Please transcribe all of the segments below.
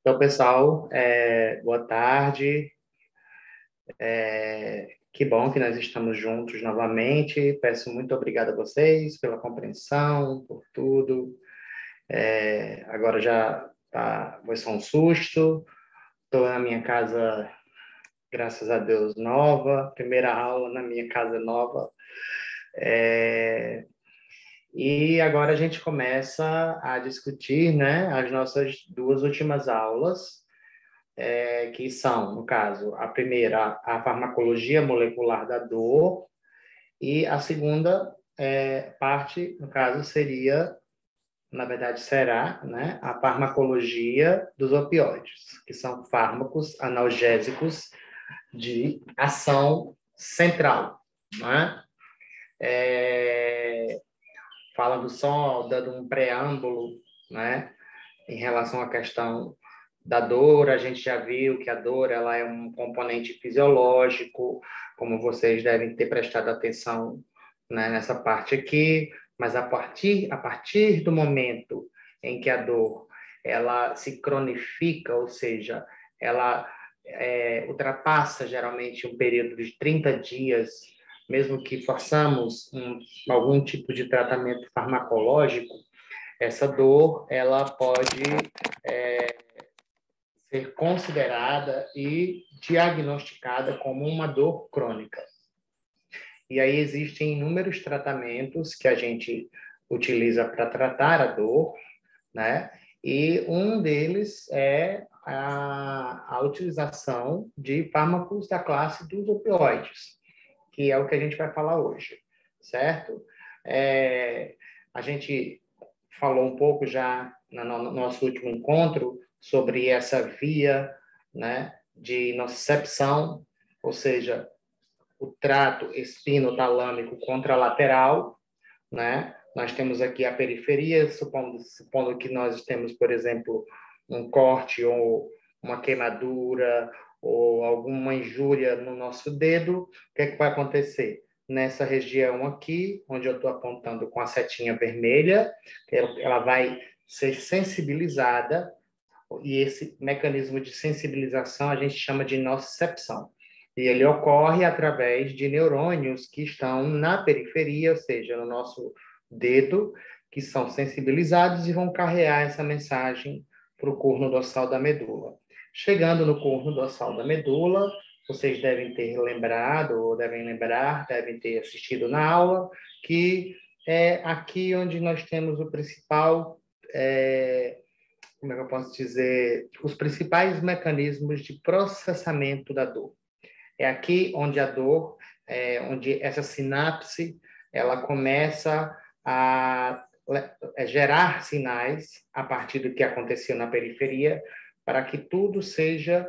Então, pessoal, boa tarde. Que bom que nós estamos juntos novamente. Peço muito obrigado a vocês pela compreensão, por tudo. Agora já tá, foi só um susto. Estou na minha casa, graças a Deus, nova. Primeira aula na minha casa nova. E agora a gente começa a discutir, né, as nossas duas últimas aulas, que são, no caso, a primeira, a farmacologia molecular da dor, e a segunda parte, no caso, seria, na verdade, será, né, a farmacologia dos opioides, que são fármacos analgésicos de ação central, né? Falando só, dando um preâmbulo, né, em relação à questão da dor, a gente já viu que a dor ela é um componente fisiológico, como vocês devem ter prestado atenção, né, nessa parte aqui, mas a partir do momento em que a dor ela se cronifica, ou seja, ela ultrapassa geralmente um período de 30 dias, mesmo que façamos algum tipo de tratamento farmacológico, essa dor ela pode ser considerada e diagnosticada como uma dor crônica. E aí existem inúmeros tratamentos que a gente utiliza para tratar a dor, né? E um deles é a utilização de fármacos da classe dos opioides, que é o que a gente vai falar hoje, certo? A gente falou um pouco já no nosso último encontro sobre essa via, né, de nocicepção, ou seja, o trato espinotalâmico contralateral, né? Nós temos aqui a periferia, supondo que nós temos, por exemplo, um corte ou uma queimadura ou alguma injúria no nosso dedo, o que é que vai acontecer? Nessa região aqui, onde eu estou apontando com a setinha vermelha, ela vai ser sensibilizada, e esse mecanismo de sensibilização a gente chama de nocicepção. E ele ocorre através de neurônios que estão na periferia, ou seja, no nosso dedo, que são sensibilizados e vão carregar essa mensagem para o corno dorsal da medula. Chegando no corno dorsal da medula, vocês devem ter lembrado, ou devem lembrar, devem ter assistido na aula, que é aqui onde nós temos o principal, como é que eu posso dizer, os principais mecanismos de processamento da dor. É aqui onde a dor, onde essa sinapse, ela começa a gerar sinais a partir do que aconteceu na periferia, para que tudo seja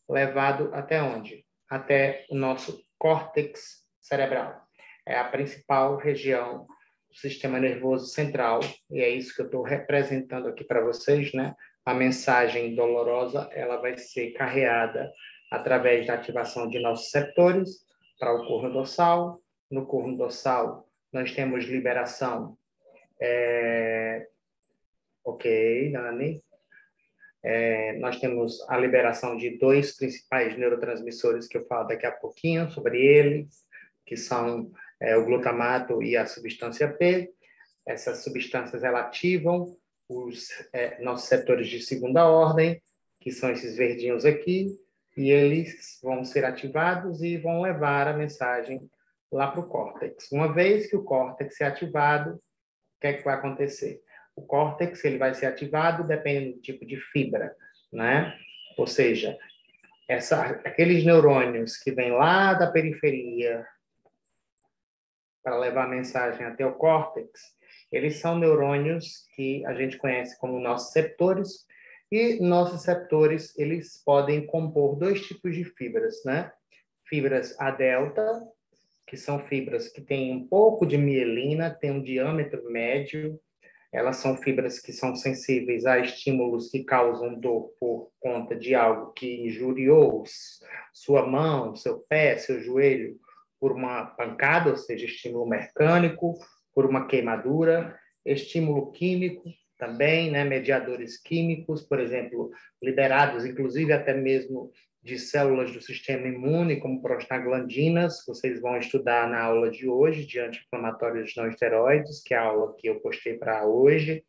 levado até onde? Até o nosso córtex cerebral. É a principal região do sistema nervoso central, e é isso que eu estou representando aqui para vocês, né? A mensagem dolorosa, ela vai ser carreada através da ativação de nossos receptores para o corno dorsal. No corno dorsal, nós temos liberação. Ok, Dani. Nós temos a liberação de dois principais neurotransmissores que eu falo daqui a pouquinho sobre eles, que são o glutamato e a substância P. Essas substâncias elas ativam os nossos receptores de segunda ordem, que são esses verdinhos aqui, e eles vão ser ativados e vão levar a mensagem lá para o córtex. Uma vez que o córtex é ativado, o que é que vai acontecer? O córtex ele vai ser ativado dependendo do tipo de fibra, né? Ou seja, aqueles neurônios que vêm lá da periferia para levar a mensagem até o córtex, eles são neurônios que a gente conhece como nociceptores, e nociceptores, eles podem compor dois tipos de fibras, né? Fibras A delta, que são fibras que têm um pouco de mielina, têm um diâmetro médio, elas são fibras que são sensíveis a estímulos que causam dor por conta de algo que injuriou sua mão, seu pé, seu joelho, por uma pancada, ou seja, estímulo mecânico, por uma queimadura, estímulo químico, também, né, mediadores químicos, por exemplo, liberados, inclusive até mesmo de células do sistema imune, como prostaglandinas, vocês vão estudar na aula de hoje, de anti-inflamatórios não esteroides, que é a aula que eu postei para hoje,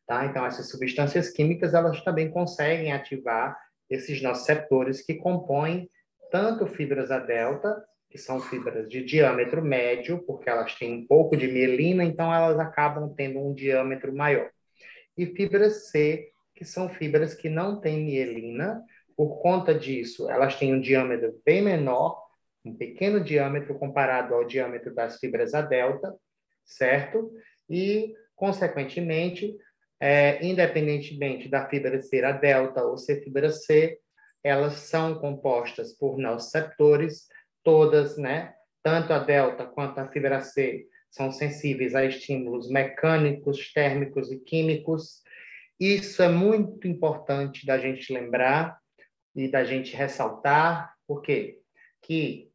tá? Então, essas substâncias químicas, elas também conseguem ativar esses nociceptores que compõem tanto fibras A delta, que são fibras de diâmetro médio, porque elas têm um pouco de mielina, então elas acabam tendo um diâmetro maior. E fibras C, que são fibras que não têm mielina, por conta disso, elas têm um diâmetro bem menor, um pequeno diâmetro comparado ao diâmetro das fibras A delta, certo? E, consequentemente, independentemente da fibra ser A delta ou ser fibra C, elas são compostas por nociceptores, todas, né? Tanto a delta quanto a fibra C são sensíveis a estímulos mecânicos, térmicos e químicos. Isso é muito importante da gente lembrar e da gente ressaltar, por quê? Que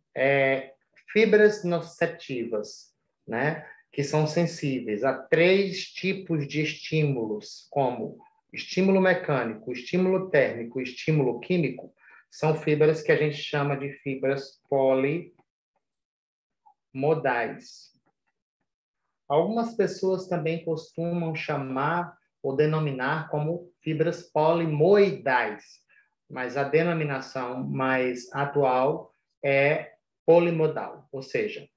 fibras nociceptivas, né, que são sensíveis a 3 tipos de estímulos, como estímulo mecânico, estímulo térmico e estímulo químico, são fibras que a gente chama de fibras polimodais. Algumas pessoas também costumam chamar ou denominar como fibras polimoidais, mas a denominação mais atual é polimodal, ou seja,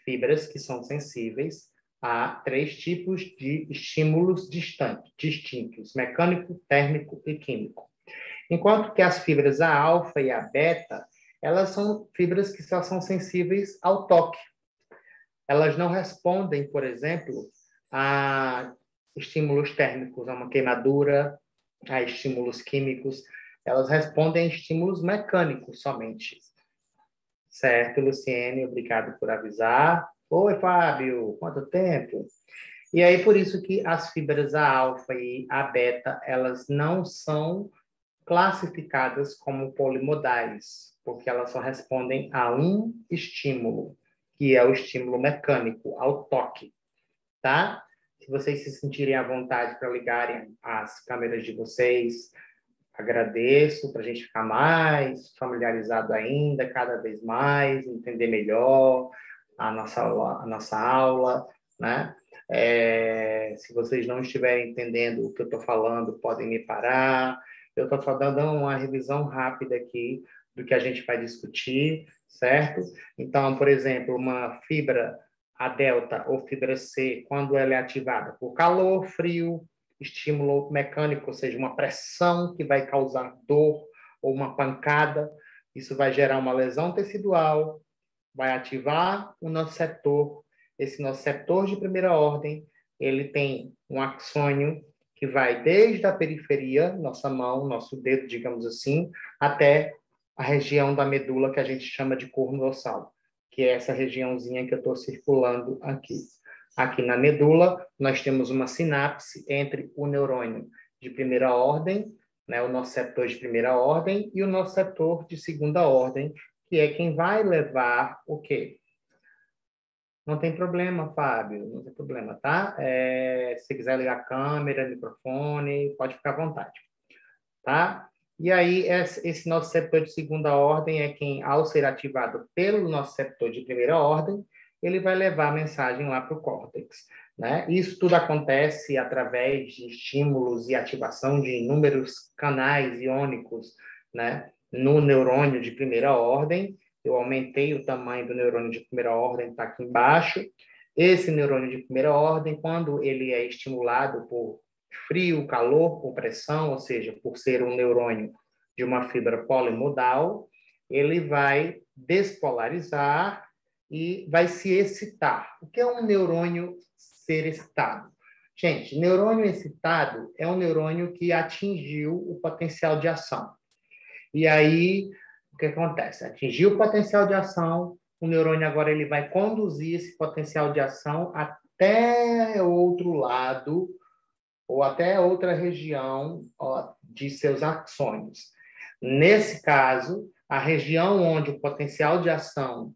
fibras que são sensíveis a 3 tipos de estímulos distintos, mecânico, térmico e químico. Enquanto que as fibras A alfa e A beta, elas são fibras que só são sensíveis ao toque. Elas não respondem, por exemplo, a estímulos térmicos, a uma queimadura, a estímulos químicos. Elas respondem a estímulos mecânicos somente. Certo, Luciene? Obrigado por avisar. Oi, Fábio, quanto tempo? E aí, por isso que as fibras A alfa e A beta, elas não são classificadas como polimodais, porque elas só respondem a um estímulo, que é o estímulo mecânico, ao toque, tá? Se vocês se sentirem à vontade para ligarem as câmeras de vocês, agradeço, para a gente ficar mais familiarizado ainda, cada vez mais, entender melhor a nossa aula, né? Se vocês não estiverem entendendo o que eu estou falando, podem me parar. Eu estou só dando uma revisão rápida aqui do que a gente vai discutir, certo? Então, por exemplo, uma fibra A delta ou fibra C, quando ela é ativada por calor, frio, estímulo mecânico, ou seja, uma pressão que vai causar dor ou uma pancada, isso vai gerar uma lesão tecidual, vai ativar o nociceptor. Esse nociceptor de primeira ordem, ele tem um axônio que vai desde a periferia, nossa mão, nosso dedo, digamos assim, até a região da medula que a gente chama de corno dorsal, que é essa regiãozinha que eu estou circulando aqui. Aqui na medula, nós temos uma sinapse entre o neurônio de primeira ordem, né, o nociceptor de primeira ordem, e o nociceptor de segunda ordem, que é quem vai levar o quê? Não tem problema, Fábio, não tem problema, tá? Se quiser ligar a câmera, microfone, pode ficar à vontade, tá? E aí, esse nociceptor de segunda ordem é quem, ao ser ativado pelo nociceptor de primeira ordem, ele vai levar a mensagem lá para o córtex, né? Isso tudo acontece através de estímulos e ativação de inúmeros canais iônicos, né? No neurônio de primeira ordem. Eu aumentei o tamanho do neurônio de primeira ordem, está aqui embaixo. Esse neurônio de primeira ordem, quando ele é estimulado por frio, calor, por pressão, ou seja, por ser um neurônio de uma fibra polimodal, ele vai despolarizar e vai se excitar. O que é um neurônio ser excitado? Gente, neurônio excitado é um neurônio que atingiu o potencial de ação. E aí, o que acontece? Atingiu o potencial de ação, o neurônio agora ele vai conduzir esse potencial de ação até outro lado ou até outra região de seus axônios. Nesse caso, a região onde o potencial de ação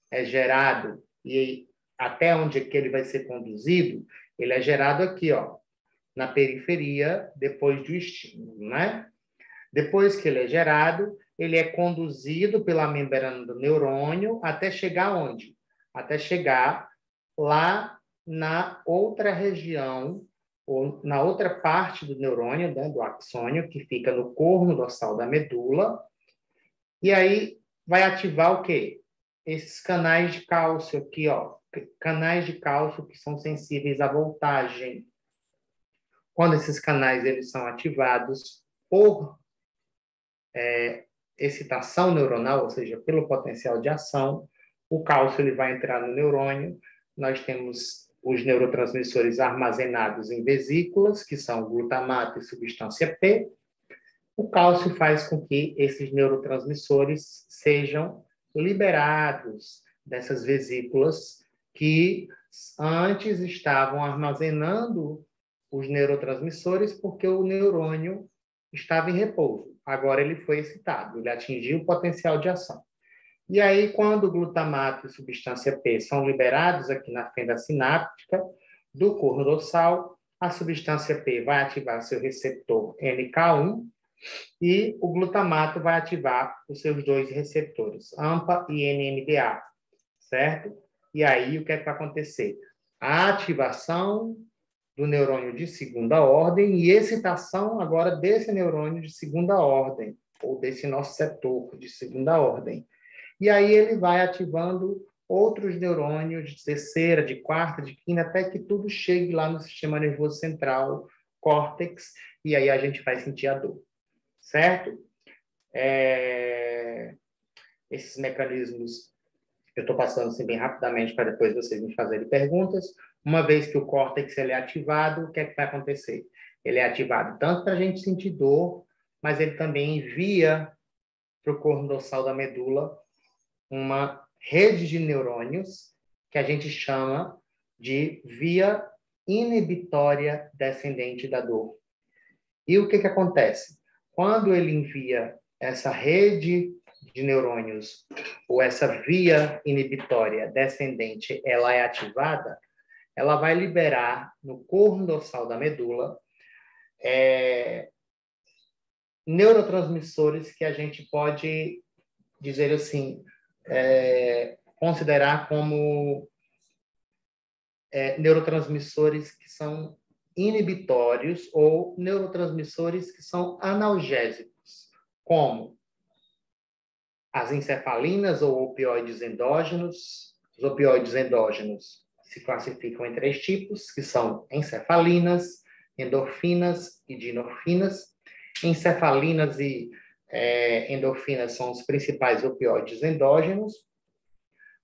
é gerado e até onde que ele vai ser conduzido, ele é gerado aqui, ó, na periferia depois do estímulo, né? Depois que ele é gerado, ele é conduzido pela membrana do neurônio até chegar onde? Até chegar lá na outra região, ou na outra parte do neurônio, né, do axônio, que fica no corno dorsal da medula. E aí vai ativar o quê? Esses canais de cálcio aqui, ó. Canais de cálcio que são sensíveis à voltagem. Quando esses canais eles são ativados por excitação neuronal, ou seja, pelo potencial de ação, o cálcio ele vai entrar no neurônio. Nós temos os neurotransmissores armazenados em vesículas, que são glutamato e substância P. O cálcio faz com que esses neurotransmissores sejam liberados dessas vesículas que antes estavam armazenando os neurotransmissores porque o neurônio estava em repouso. Agora ele foi excitado, ele atingiu o potencial de ação. E aí, quando o glutamato e substância P são liberados aqui na fenda sináptica do corno dorsal, a substância P vai ativar seu receptor NK1 e o glutamato vai ativar os seus dois receptores, AMPA e NMDA, certo? E aí, o que é que vai acontecer? A ativação do neurônio de segunda ordem e excitação agora desse neurônio de segunda ordem, ou desse nosso setor de segunda ordem. E aí ele vai ativando outros neurônios de terceira, de quarta, de quinta, até que tudo chegue lá no sistema nervoso central, córtex, e aí a gente vai sentir a dor, certo? Esses mecanismos eu estou passando assim, bem rapidamente para depois vocês me fazerem perguntas. Uma vez que o córtex ele é ativado, o que é que vai acontecer? Ele é ativado tanto para a gente sentir dor, mas ele também envia para o corno dorsal da medula uma rede de neurônios que a gente chama de via inibitória descendente da dor. E o que que acontece? Quando ele envia essa rede de neurônios ou essa via inibitória descendente, ela é ativada, ela vai liberar no corno dorsal da medula neurotransmissores que a gente pode dizer assim, considerar como neurotransmissores que são inibitórios ou neurotransmissores que são analgésicos, como as encefalinas ou opioides endógenos. Os opioides endógenos se classificam em 3 tipos, que são encefalinas, endorfinas e dinorfinas. Encefalinas e endorfinas são os principais opioides endógenos,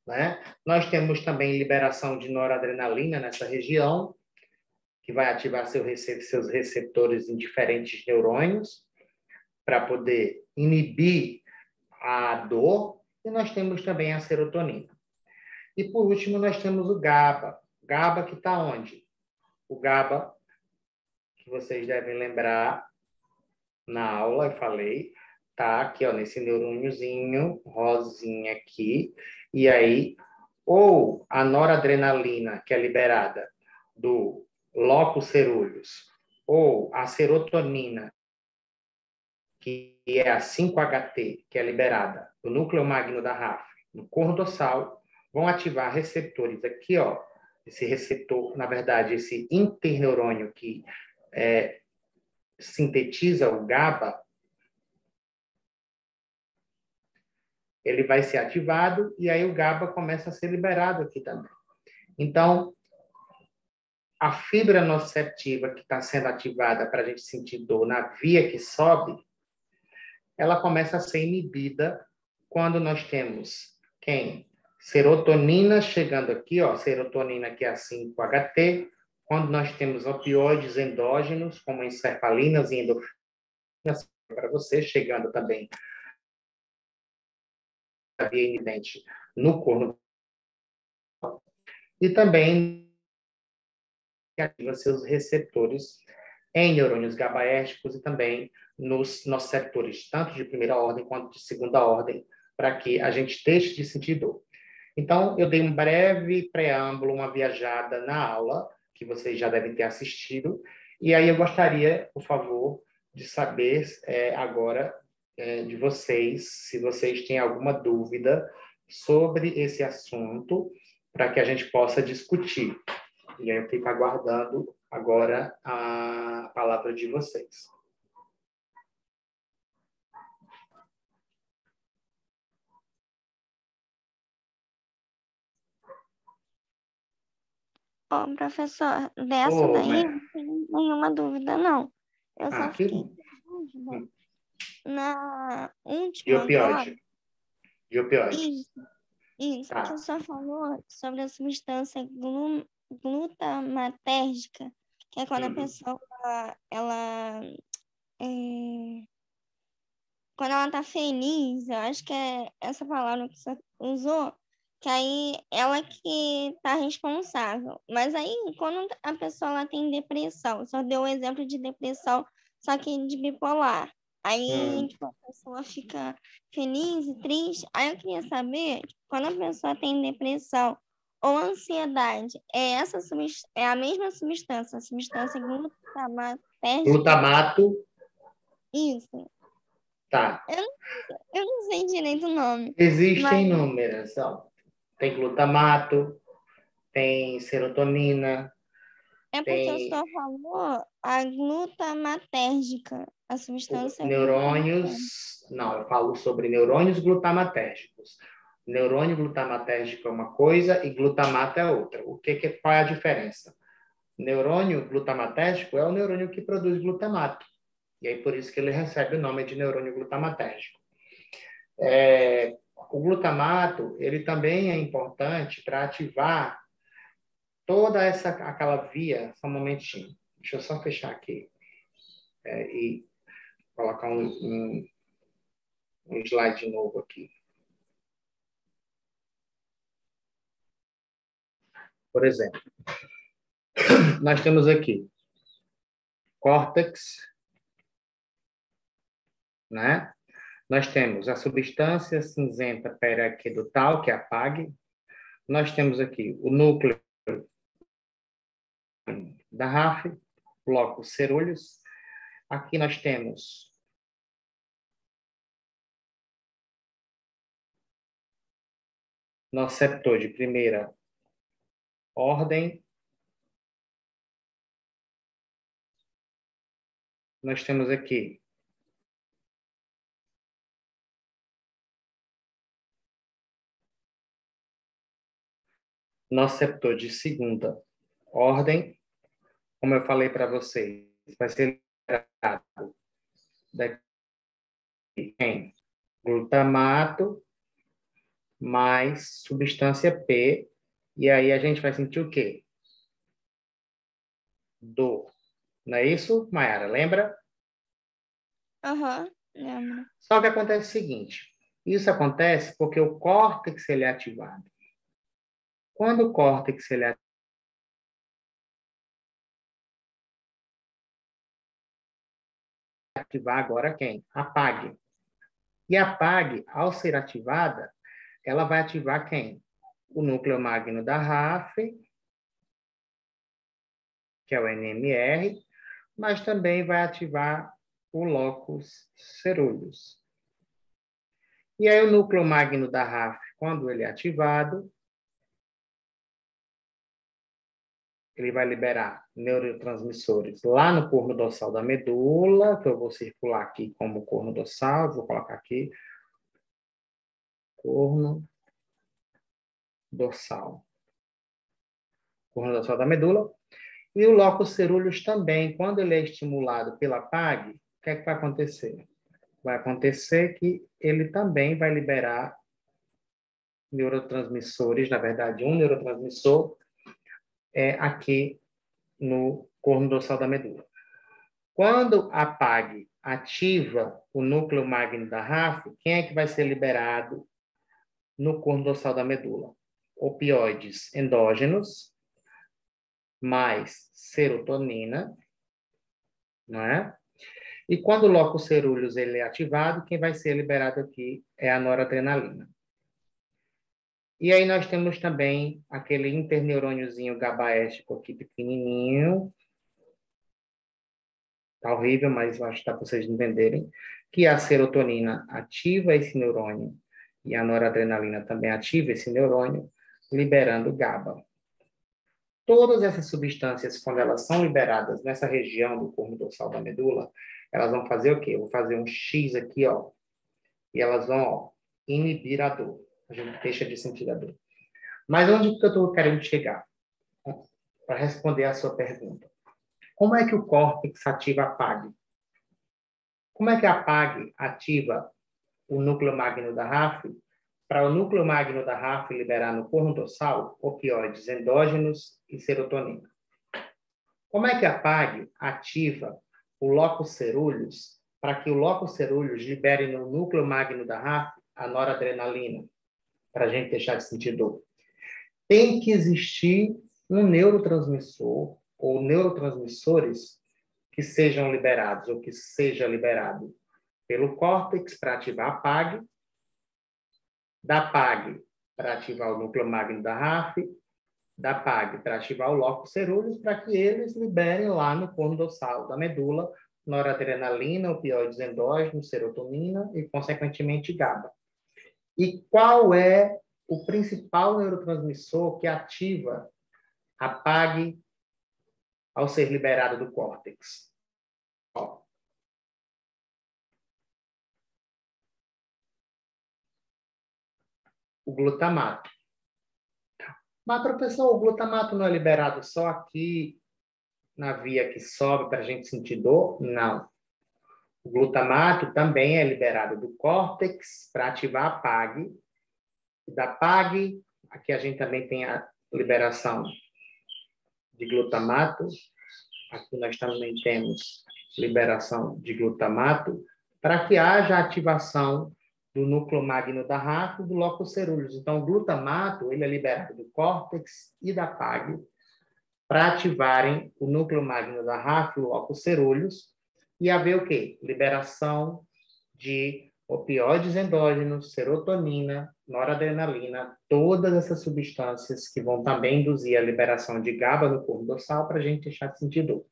né? Nós temos também liberação de noradrenalina nessa região, que vai ativar seus receptores em diferentes neurônios para poder inibir a dor, e nós temos também a serotonina. E, por último, nós temos o GABA. GABA que está onde? O GABA, que vocês devem lembrar, na aula eu falei, tá aqui, ó, nesse neurôniozinho, rosinha aqui, e aí, ou a noradrenalina, que é liberada do locus ceruleus, ou a serotonina, que é a 5-HT, que é liberada do núcleo magno da RAF, no corno dorsal, vão ativar receptores aqui, ó, esse receptor, na verdade, esse interneurônio que sintetiza o GABA, ele vai ser ativado e aí o GABA começa a ser liberado aqui também. Então, a fibra nociceptiva que está sendo ativada para a gente sentir dor na via que sobe, ela começa a ser inibida quando nós temos quem? Serotonina chegando aqui, ó, serotonina que é a 5-HT, quando nós temos opioides endógenos, como encefalinas e endorfinas, para você, chegando também a via inibente no corno, e também ativa seus receptores em neurônios GABAérgicos e também nos nociceptores, tanto de primeira ordem quanto de segunda ordem, para que a gente deixe de sentir dor. Então, eu dei um breve preâmbulo, uma viajada na aula, que vocês já devem ter assistido, E aí eu gostaria, por favor, de saber agora de vocês, se vocês têm alguma dúvida sobre esse assunto, para que a gente possa discutir. E aí eu fico aguardando agora a palavra de vocês. Ô, professor, dessa Oh, daí não tem nenhuma dúvida, não. Eu só que fiquei com dúvida na de última agora. opioide. De opioide. Isso, isso, que o Tá. senhor falou sobre a substância glutamatérgica, que é quando a Uhum. pessoa, ela, é, quando ela tá feliz, eu acho que é essa palavra que você usou, que aí ela que tá responsável. Mas aí, quando a pessoa ela tem depressão, só deu o exemplo de depressão, só que de bipolar. Aí, Hum. tipo, a pessoa fica feliz e triste. Aí eu queria saber, tipo, quando a pessoa tem depressão ou ansiedade, é a mesma substância, a substância glutamatérgica? Glutamato, Isso. tá. Eu eu não sei direito o nome, mas Existem inúmeras. Ó. Tem glutamato, tem serotonina, é porque o tem senhor falou a glutamatérgica, a substância glutamatérgica. neurônios. Não, eu falo sobre neurônios glutamatérgicos. Neurônio glutamatérgico é uma coisa e glutamato é outra. Qual é a diferença? Neurônio glutamatérgico é o neurônio que produz glutamato. E aí por isso que ele recebe o nome de neurônio glutamatérgico. O glutamato, ele também é importante para ativar toda aquela via. Só um momentinho. Deixa eu só fechar aqui e colocar um slide novo aqui. Por exemplo, nós temos aqui córtex, né? Nós temos a substância cinzenta periaquedutal, que é a PAG. Nós temos aqui o núcleo da RAF, bloco cerúleos. Aqui nós temos noceptor de primeira ordem. Nós temos aqui noceptor de segunda ordem. Como eu falei para vocês, vai ser liberado daqui em glutamato mais substância P. E aí a gente vai sentir o quê? Dor. Não é isso, Mayara? Lembra? Aham, lembro. Só que acontece o seguinte, isso acontece porque o córtex ele é ativado. Quando o córtex ele é ativar agora quem? A PAG. E a PAG, ao ser ativada, ela vai ativar quem? O núcleo magno da RAF, que é o NMR, mas também vai ativar o locus ceruleus. E aí o núcleo magno da RAF, quando ele é ativado, ele vai liberar neurotransmissores lá no corno dorsal da medula, que eu vou circular aqui como corno dorsal, vou colocar aqui, corno dorsal. Corno dorsal da medula. E o locus ceruleus também, quando ele é estimulado pela PAG, o que é que vai acontecer? Vai acontecer que ele também vai liberar neurotransmissores, na verdade, um neurotransmissor aqui no corno dorsal da medula. Quando a PAG ativa o núcleo magno da RAF, quem é que vai ser liberado no corno dorsal da medula? Opioides endógenos, mais serotonina, não é? E quando o locus ceruleus ele é ativado, quem vai ser liberado aqui é a noradrenalina. E aí nós temos também aquele interneurôniozinho gabaérgico aqui pequenininho, Tá horrível, mas eu acho que dá para vocês entenderem que a serotonina ativa esse neurônio e a noradrenalina também ativa esse neurônio, liberando GABA. Todas essas substâncias, quando elas são liberadas nessa região do corno dorsal da medula, elas vão fazer o quê? Eu vou fazer um X aqui, ó, e elas vão, ó, inibir a dor. A gente deixa de sentir a dor. Mas onde que eu estou querendo chegar? Para responder a sua pergunta. Como é que o córtex ativa a PAG? Como é que a PAG ativa o núcleo magno da RAF? Para o núcleo magno da RAF liberar no corno dorsal opioides endógenos e serotonina. Como é que a PAG ativa o locus ceruleus para que o locus ceruleus libere no núcleo magno da RAF a noradrenalina, para a gente deixar de sentir dor? Tem que existir um neurotransmissor ou neurotransmissores que sejam liberados ou que seja liberado pelo córtex para ativar a PAG, da PAG para ativar o núcleo magno da RAF, da PAG para ativar o locus ceruleus, para que eles liberem lá no corno dorsal da medula noradrenalina, opioides endógenos, serotonina e, consequentemente, GABA. E qual é o principal neurotransmissor que ativa a PAG ao ser liberado do córtex? Ó. O glutamato. Mas, professor, o glutamato não é liberado só aqui na via que sobe para a gente sentir dor? Não. O glutamato também é liberado do córtex para ativar a PAG. Da PAG, aqui a gente também tem a liberação de glutamato. Aqui nós também temos liberação de glutamato para que haja ativação do núcleo magno da RAF e do locus ceruleus. Então, o glutamato ele é liberado do córtex e da PAG para ativarem o núcleo magno da RAF e o locus ceruleus e haver o quê? Liberação de opioides endógenos, serotonina, noradrenalina, todas essas substâncias que vão também induzir a liberação de GABA no corpo dorsal para a gente deixar de sentir dor.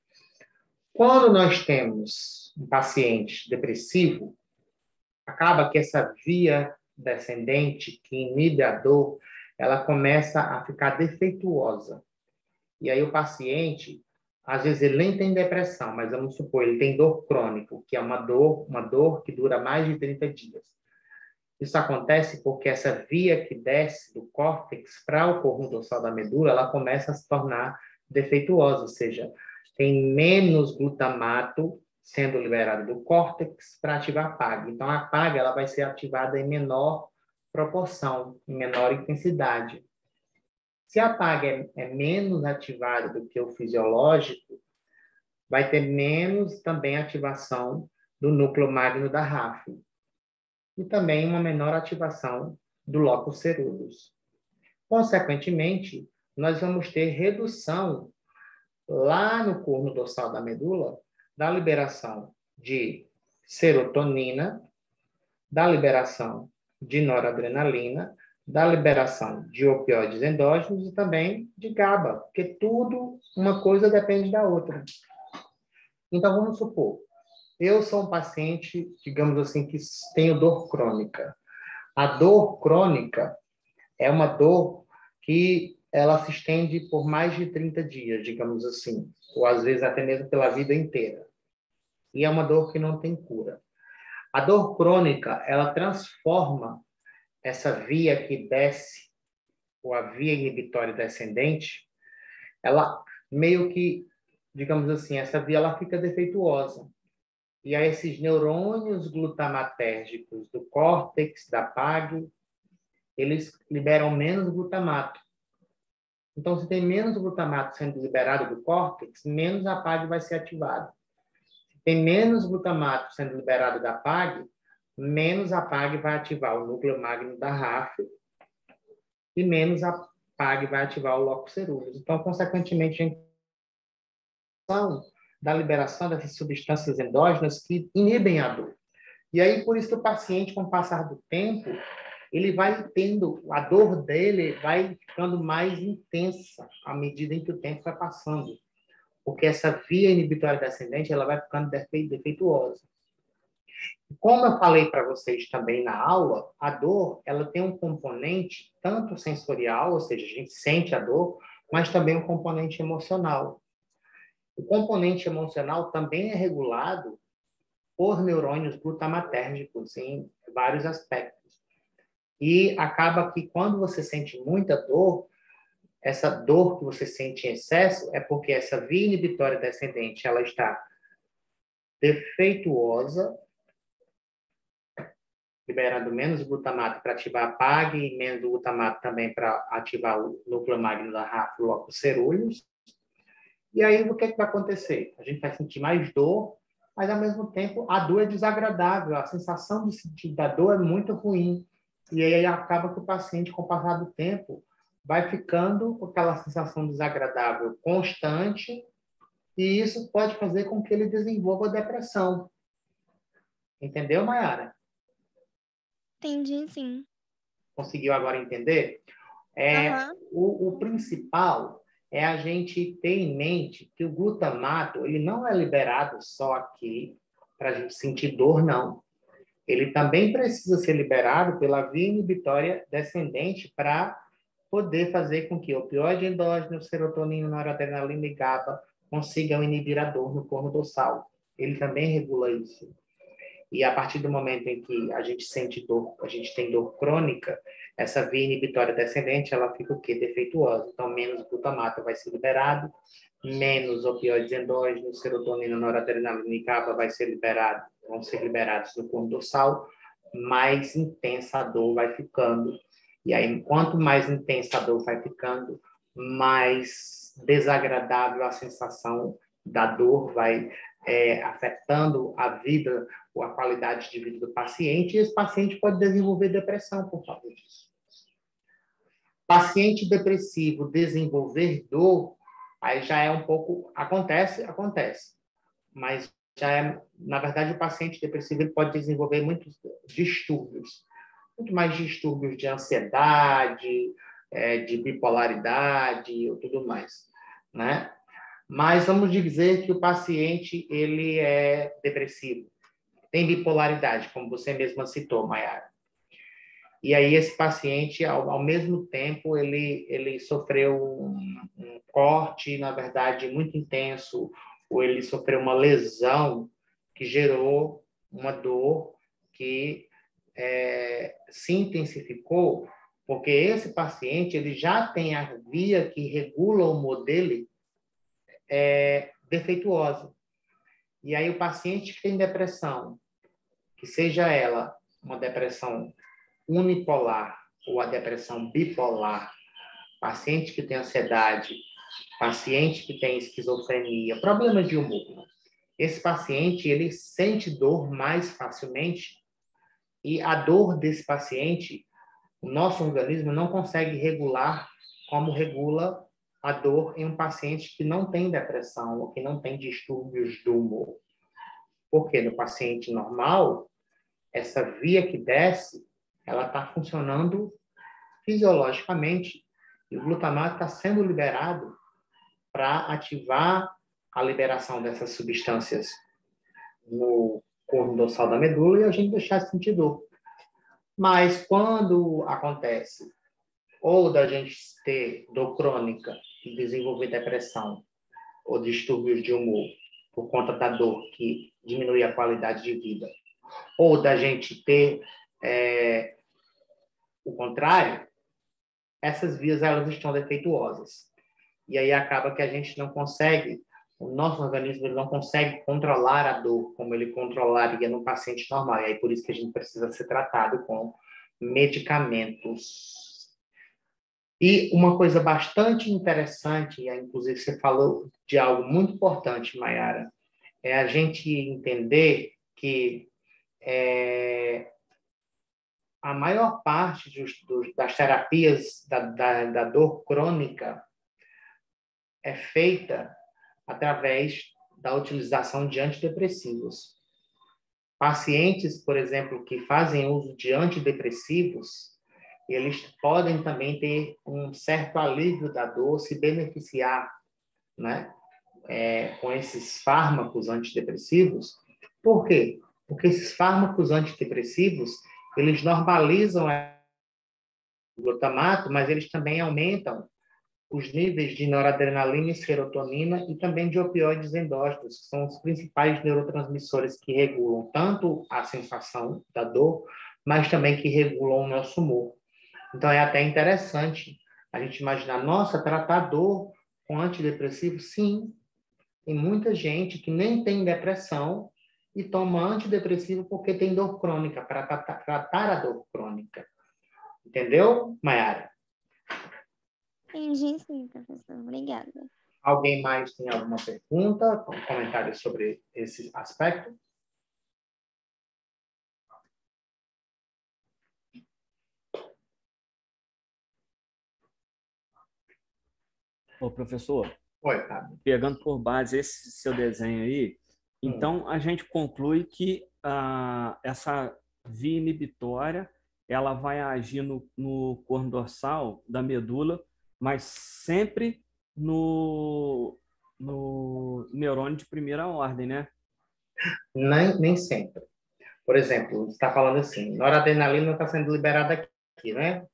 Quando nós temos um paciente depressivo, acaba que essa via descendente que inibe a dor, ela começa a ficar defeituosa. E aí o paciente, às vezes ele nem tem depressão, mas vamos supor, ele tem dor crônica, que é uma dor que dura mais de 30 dias. Isso acontece porque essa via que desce do córtex para o corno dorsal da medula, ela começa a se tornar defeituosa, ou seja, tem menos glutamato sendo liberado do córtex para ativar a PAG. Então, a PAG ela vai ser ativada em menor proporção, em menor intensidade. Se a PAG é menos ativada do que o fisiológico, vai ter menos também ativação do núcleo magno da RAF. E também uma menor ativação do locus ceruleus. Consequentemente, nós vamos ter redução lá no corno dorsal da medula da liberação de serotonina, da liberação de noradrenalina, da liberação de opioides endógenos e também de GABA, porque tudo, uma coisa depende da outra. Então, vamos supor, eu sou um paciente, digamos assim, que tenho dor crônica. A dor crônica é uma dor que ela se estende por mais de 30 dias, digamos assim, ou às vezes até mesmo pela vida inteira. E é uma dor que não tem cura. A dor crônica, ela transforma essa via que desce, ou a via inibitória descendente, ela meio que, digamos assim, essa via ela fica defeituosa. E aí esses neurônios glutamatérgicos do córtex, da PAG, eles liberam menos glutamato. Então, se tem menos glutamato sendo liberado do córtex, menos a PAG vai ser ativada. Se tem menos glutamato sendo liberado da PAG, menos a PAG vai ativar o núcleo magno da RAF e menos a PAG vai ativar o locus ceruleus. Então, consequentemente, a intenção da liberação dessas substâncias endógenas que inibem a dor. E aí, por isso que o paciente, com o passar do tempo, ele vai tendo, a dor dele vai ficando mais intensa à medida em que o tempo vai passando. porque essa via inibitória descendente ela vai ficando defeituosa. Como eu falei para vocês também na aula, a dor ela tem um componente tanto sensorial, ou seja, a gente sente a dor, mas também um componente emocional. O componente emocional também é regulado por neurônios glutamatérgicos em vários aspectos. E acaba que quando você sente muita dor, essa dor que você sente em excesso é porque essa via inibitória descendente ela está defeituosa, liberando menos glutamato para ativar a PAG e menos glutamato também para ativar o núcleo magno da RAF, o locus coeruleus. E aí, o que vai acontecer? A gente vai sentir mais dor, mas, ao mesmo tempo, a dor é desagradável, a sensação de sentir da dor é muito ruim. E aí, acaba que o paciente, com o passar do tempo, vai ficando com aquela sensação desagradável constante, e isso pode fazer com que ele desenvolva depressão. Entendeu, Mayara? Entendi, sim. Conseguiu agora entender? O principal é a gente ter em mente que o glutamato ele não é liberado só aqui para a gente sentir dor, não. Ele também precisa ser liberado pela via inibitória descendente para poder fazer com que o opioide endógeno, serotonina, noradrenalina e GABA consigam inibir a dor no corno dorsal. Ele também regula isso. E a partir do momento em que a gente sente dor, a gente tem dor crônica, essa via inibitória descendente, ela fica o quê? Defeituosa. Então, menos glutamato vai ser liberado, menos opioides endógenos, serotonina, noradrenalina e GABA vão ser liberados no corno dorsal, mais intensa a dor vai ficando. E aí, quanto mais intensa a dor vai ficando, mais desagradável a sensação da dor vai afetando a vida ou a qualidade de vida do paciente, e esse paciente pode desenvolver depressão por causa disso. Paciente depressivo desenvolver dor, aí já é um pouco... Acontece, mas já é... Na verdade, o paciente depressivo ele pode desenvolver muitos distúrbios, muito mais distúrbios de ansiedade, de bipolaridade e tudo mais, né? Mas vamos dizer que o paciente ele é depressivo, tem bipolaridade, como você mesma citou, Mayara. E aí esse paciente, ao mesmo tempo, ele sofreu um corte, na verdade, muito intenso, ou ele sofreu uma lesão que gerou uma dor que se intensificou, porque esse paciente ele já tem a via que regula o humor dele defeituosa. E aí o paciente que tem depressão, que seja ela uma depressão unipolar ou a depressão bipolar, paciente que tem ansiedade, paciente que tem esquizofrenia, problemas de humor, esse paciente ele sente dor mais facilmente e a dor desse paciente, o nosso organismo não consegue regular como regula a dor em um paciente que não tem depressão ou que não tem distúrbios do humor. Porque no paciente normal, essa via que desce, ela está funcionando fisiologicamente e o glutamato está sendo liberado para ativar a liberação dessas substâncias no corno dorsal da medula e a gente deixar de sentir dor. Mas quando acontece ou da gente ter dor crônica e desenvolver depressão ou distúrbios de humor por conta da dor que diminui a qualidade de vida, ou da gente ter o contrário, essas vias elas estão defeituosas. E aí acaba que a gente não consegue, o nosso organismo ele não consegue controlar a dor como ele controlaria no paciente normal. E aí por isso que a gente precisa ser tratado com medicamentos. E uma coisa bastante interessante, e inclusive você falou de algo muito importante, Mayara, é a gente entender que a maior parte das terapias da dor crônica é feita através da utilização de antidepressivos. Pacientes, por exemplo, que fazem uso de antidepressivos, eles podem também ter um certo alívio da dor, se beneficiar, né? com esses fármacos antidepressivos. Por quê? Porque esses fármacos antidepressivos, eles normalizam o glutamato, mas eles também aumentam os níveis de noradrenalina e serotonina e também de opioides endógenos, que são os principais neurotransmissores que regulam tanto a sensação da dor, mas também que regulam o nosso humor. Então, é até interessante a gente imaginar, nossa, tratar dor com antidepressivo? Sim, tem muita gente que nem tem depressão e toma antidepressivo porque tem dor crônica, para tratar a dor crônica. Entendeu, Mayara? Entendi, sim, professor. Obrigada. Alguém mais tem alguma pergunta, comentário sobre esse aspecto? Ô, professor, Oi, Fábio. pegando por base esse seu desenho aí, então a gente conclui que essa via inibitória ela vai agir no corno dorsal da medula, mas sempre no neurônio de primeira ordem, né? Nem sempre. Por exemplo, você está falando assim, noradrenalina está sendo liberada aqui, né?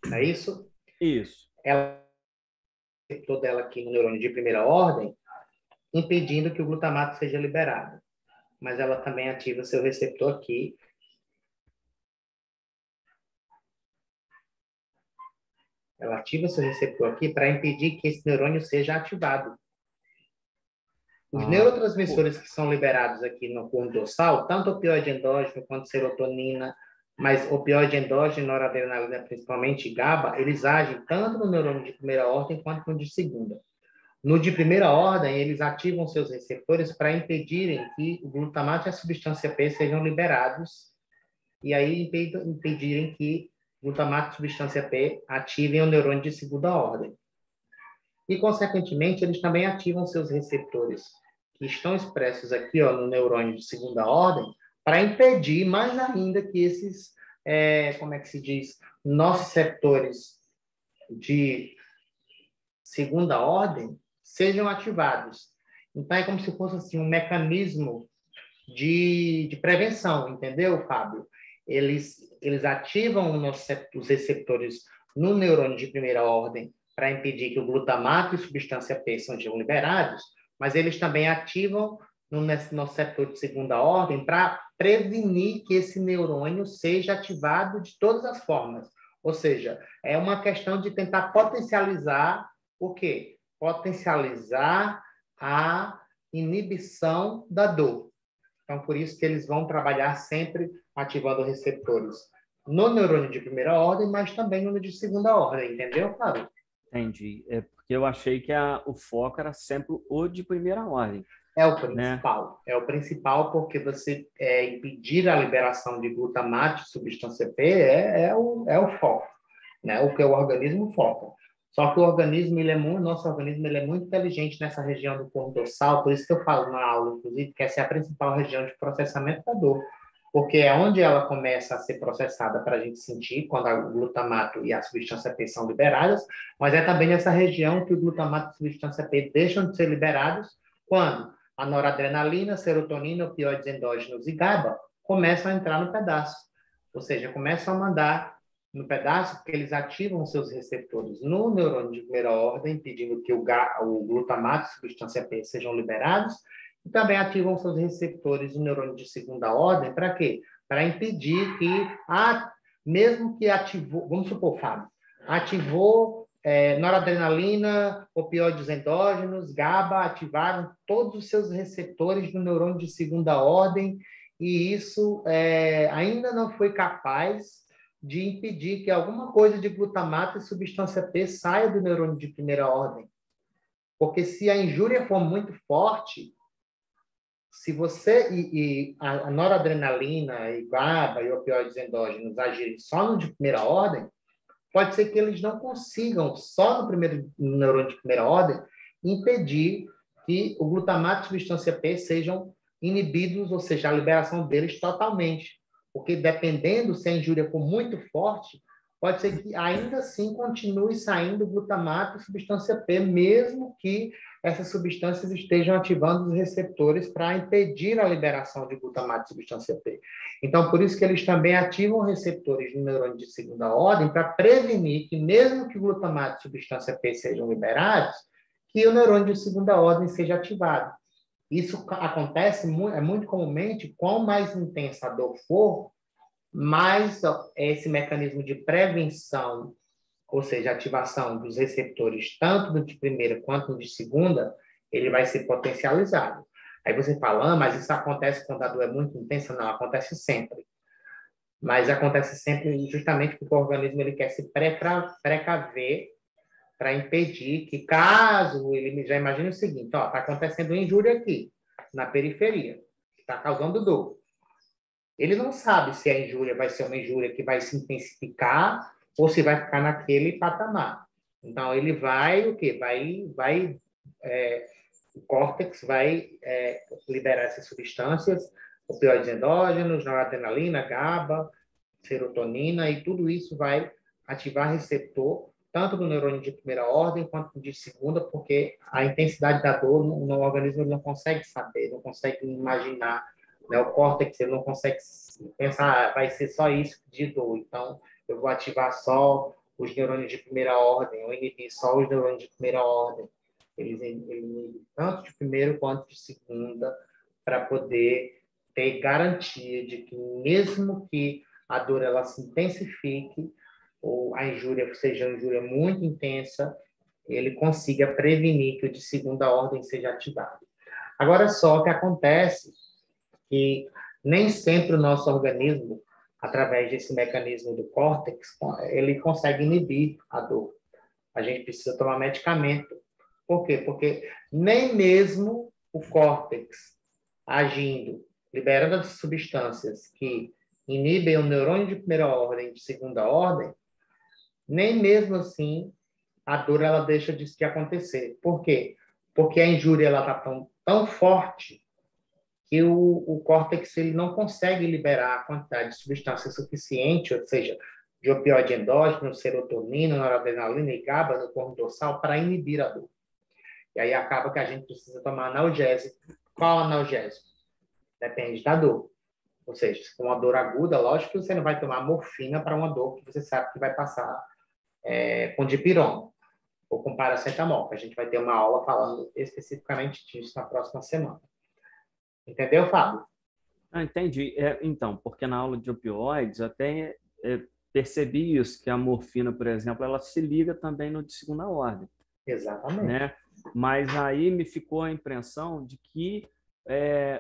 Não é isso? Isso. Ela toda ela aqui no neurônio de primeira ordem, impedindo que o glutamato seja liberado. Mas ela também ativa seu receptor aqui. Ela ativa seu receptor aqui para impedir que esse neurônio seja ativado. Os neurotransmissores que são liberados aqui no corno dorsal, tanto opioide endógeno quanto serotonina, mas opioide endógeno, noradrenalina, principalmente GABA, eles agem tanto no neurônio de primeira ordem quanto no de segunda. No de primeira ordem, eles ativam seus receptores para impedirem que o glutamato e a substância P sejam liberados e aí impedirem que o glutamato e a substância P ativem o neurônio de segunda ordem. E, consequentemente, eles também ativam seus receptores, que estão expressos aqui no neurônio de segunda ordem, para impedir mais ainda que esses, como é que se diz, nociceptores de segunda ordem sejam ativados. Então, é como se fosse assim, um mecanismo de prevenção, entendeu, Fábio? Eles ativam os receptores no neurônio de primeira ordem para impedir que o glutamato e substância P sejam liberados, mas eles também ativam no receptor de segunda ordem para prevenir que esse neurônio seja ativado de todas as formas. Ou seja, é uma questão de tentar potencializar o quê? Potencializar a inibição da dor. Então, por isso que eles vão trabalhar sempre ativando receptores no neurônio de primeira ordem, mas também no de segunda ordem, entendeu, Fábio? Entendi. É porque eu achei que o foco era sempre o de primeira ordem. É o principal. Né? É o principal porque você impedir a liberação de glutamato, substância P, é o foco, né? O que o organismo foca. Só que o organismo, nosso organismo, ele é muito inteligente nessa região do corno dorsal, por isso que eu falo na aula, inclusive, que essa é a principal região de processamento da dor, porque é onde ela começa a ser processada para a gente sentir, quando o glutamato e a substância P são liberadas, mas é também nessa região que o glutamato e a substância P deixam de ser liberados quando a noradrenalina, serotonina, opioides endógenos e GABA começam a entrar no pedaço, ou seja, começam a mandar no pedaço, porque eles ativam seus receptores no neurônio de primeira ordem, impedindo que o glutamato e substância P sejam liberados, e também ativam seus receptores no neurônio de segunda ordem, para quê? Para impedir que, mesmo que ativou, vamos supor, Fábio, ativou noradrenalina, opioides endógenos, GABA, ativaram todos os seus receptores no neurônio de segunda ordem, e isso ainda não foi capaz de impedir que alguma coisa de glutamato e substância P saia do neurônio de primeira ordem. Porque se a injúria for muito forte, se você e a noradrenalina, e GABA e opioides endógenos agirem só no de primeira ordem, pode ser que eles não consigam, só no neurônio de primeira ordem, impedir que o glutamato e substância P sejam inibidos, ou seja, a liberação deles totalmente. Porque dependendo se a injúria for muito forte, pode ser que ainda assim continue saindo glutamato e substância P, mesmo que essas substâncias estejam ativando os receptores para impedir a liberação de glutamato e substância P. Então, por isso que eles também ativam receptores no neurônio de segunda ordem para prevenir que, mesmo que glutamato e substância P sejam liberados, que o neurônio de segunda ordem seja ativado. Isso acontece muito comumente, quanto mais intensa a dor for, mais esse mecanismo de prevenção, ou seja, ativação dos receptores, tanto no de primeira quanto no de segunda, ele vai ser potencializado. Aí você fala, mas isso acontece quando a dor é muito intensa? Não, acontece sempre. Mas acontece sempre justamente porque o organismo ele quer se precaver para impedir que, caso ele já imagine o seguinte, está acontecendo injúria aqui, na periferia, que está causando dor. Ele não sabe se a injúria vai ser uma injúria que vai se intensificar ou se vai ficar naquele patamar. Então, ele vai, o quê? O córtex vai liberar essas substâncias, opioides endógenos, noradrenalina, GABA, serotonina, e tudo isso vai ativar receptor, tanto no neurônio de primeira ordem quanto de segunda, porque a intensidade da dor no organismo ele não consegue saber, não consegue imaginar, né? O córtex ele não consegue pensar, vai ser só isso de dor, então eu vou ativar só os neurônios de primeira ordem, ou inibir só os neurônios de primeira ordem. Eles inibem tanto de primeiro quanto de segunda, para poder ter garantia de que, mesmo que a dor ela se intensifique, ou a injúria seja uma injúria muito intensa, ele consiga prevenir que o de segunda ordem seja ativado. Agora, só que acontece que nem sempre o nosso organismo, através desse mecanismo do córtex, ele consegue inibir a dor. A gente precisa tomar medicamento. Por quê? Porque nem mesmo o córtex agindo, liberando as substâncias que inibem o neurônio de primeira ordem e de segunda ordem, nem mesmo assim a dor ela deixa de acontecer. Por quê? Porque a injúria está tão forte que o córtex ele não consegue liberar a quantidade de substância suficiente, ou seja, de opioide endógeno, serotonina, noradrenalina e GABA no corpo dorsal para inibir a dor. E aí acaba que a gente precisa tomar analgésico. Qual analgésico? Depende da dor. Ou seja, se for uma dor aguda, lógico que você não vai tomar morfina para uma dor que você sabe que vai passar com dipirona ou com paracetamol. A gente vai ter uma aula falando especificamente disso na próxima semana. Entendeu, Fábio? Entendi. Então, porque na aula de opioides até percebi isso, que a morfina, por exemplo, ela se liga também no de segunda ordem. Exatamente. Né? Mas aí me ficou a impressão de que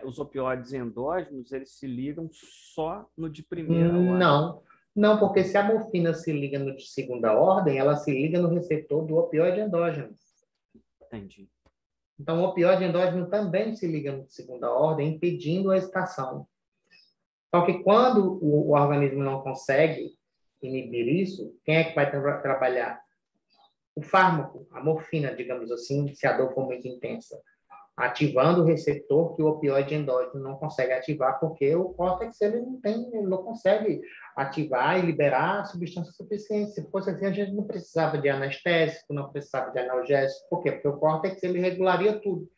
os opioides endógenos, eles se ligam só no de primeira ordem. Não, porque se a morfina se liga no de segunda ordem, ela se liga no receptor do opioide endógeno. Entendi. Então, o opioide endógeno também se liga no de segunda ordem, impedindo a excitação. Só que quando o organismo não consegue inibir isso, quem é que vai trabalhar? O fármaco, a morfina, digamos assim, se a dor for muito intensa, ativando o receptor que o opioide endógeno não consegue ativar, porque o córtex ele não consegue ativar e liberar substância suficiente. Se fosse assim, a gente não precisava de anestésico, não precisava de analgésico. Por quê? Porque o córtex ele regularia tudo.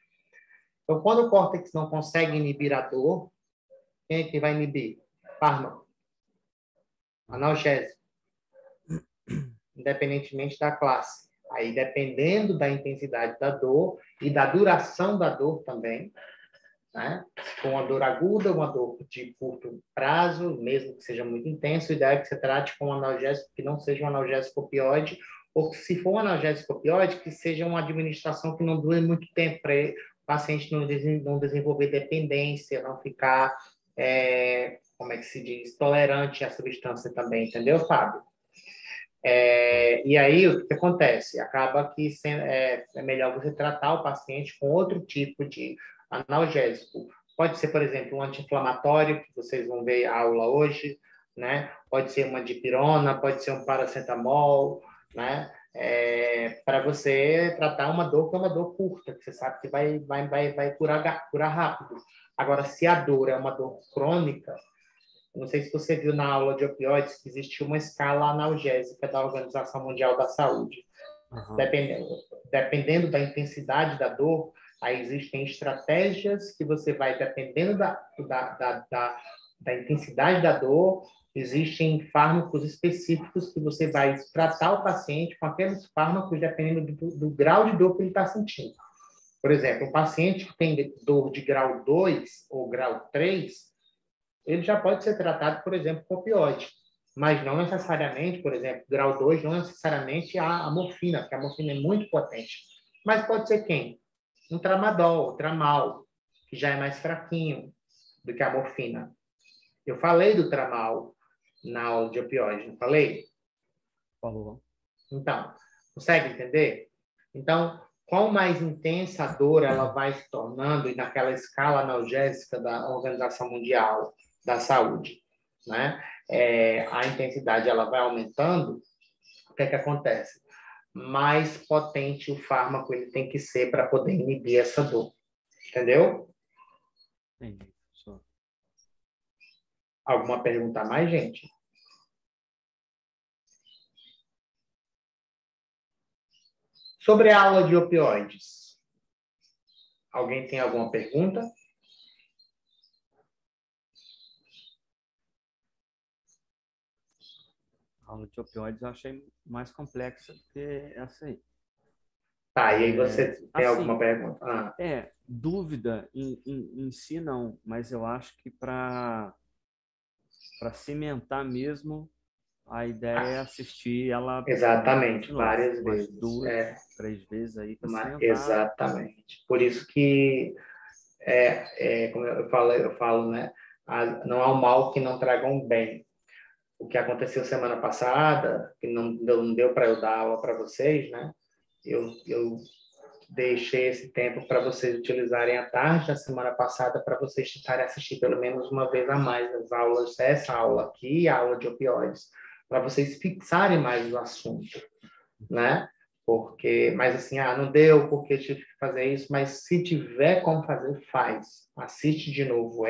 Então, quando o córtex não consegue inibir a dor, quem é que vai inibir? Fármaco, analgésico, independentemente da classe. Aí, dependendo da intensidade da dor e da duração da dor também, né? Com uma dor aguda, uma dor de curto prazo, mesmo que seja muito intenso, o ideal é que você trate com um analgésico que não seja um analgésico opioide, ou que, se for um analgésico opioide, que seja uma administração que não dure muito tempo, para o paciente não desenvolver dependência, não ficar, como é que se diz, tolerante à substância também, entendeu, Fábio? E aí, o que acontece? Acaba que é melhor você tratar o paciente com outro tipo de analgésico. Pode ser, por exemplo, um anti-inflamatório, que vocês vão ver a aula hoje, né? Pode ser uma dipirona, pode ser um paracetamol, né? Para você tratar uma dor que é uma dor curta, que você sabe que vai curar rápido. Agora, se a dor é uma dor crônica, Eu não sei se você viu na aula de opioides que existe uma escala analgésica da Organização Mundial da Saúde. Dependendo, dependendo da intensidade da dor, aí existem estratégias que você vai, dependendo da intensidade da dor, existem fármacos específicos que você vai tratar o paciente com aqueles fármacos dependendo do grau de dor que ele está sentindo. Por exemplo, um paciente que tem dor de grau 2 ou grau 3, ele já pode ser tratado, por exemplo, com opioide. Mas não necessariamente, por exemplo, grau 2, não necessariamente a morfina, porque a morfina é muito potente. Mas pode ser quem? Um tramadol, tramal, que já é mais fraquinho do que a morfina. Eu falei do tramal na aula de opioide, não falei? Falou. Então, consegue entender? Então, quanto mais intensa a dor ela vai se tornando, e naquela escala analgésica da Organização Mundial da Saúde, né? A intensidade ela vai aumentando, o que é que acontece? Mais potente o fármaco ele tem que ser para poder inibir essa dor. Entendeu? Entendi, professor. Alguma pergunta a mais, gente? Sobre a aula de opioides. Alguém tem alguma pergunta? A aula de opioides eu achei mais complexa do que essa aí. Tá, e aí você tem assim, alguma pergunta? Dúvida em si não, mas eu acho que para cimentar mesmo, a ideia é assistir ela exatamente, várias umas vezes. 2, 3 vezes aí para cimentar. Exatamente. Por isso que, como eu falo, né? Não há um mal que não traga um bem. O que aconteceu semana passada, que não deu para eu dar aula para vocês, né? Eu deixei esse tempo para vocês utilizarem à tarde da semana passada para vocês tentarem assistir pelo menos uma vez a mais as aulas, essa aula aqui e a aula de opioides, para vocês fixarem mais o assunto, né? Mas assim, não deu porque tive que fazer isso, mas se tiver como fazer, faz. Assiste de novo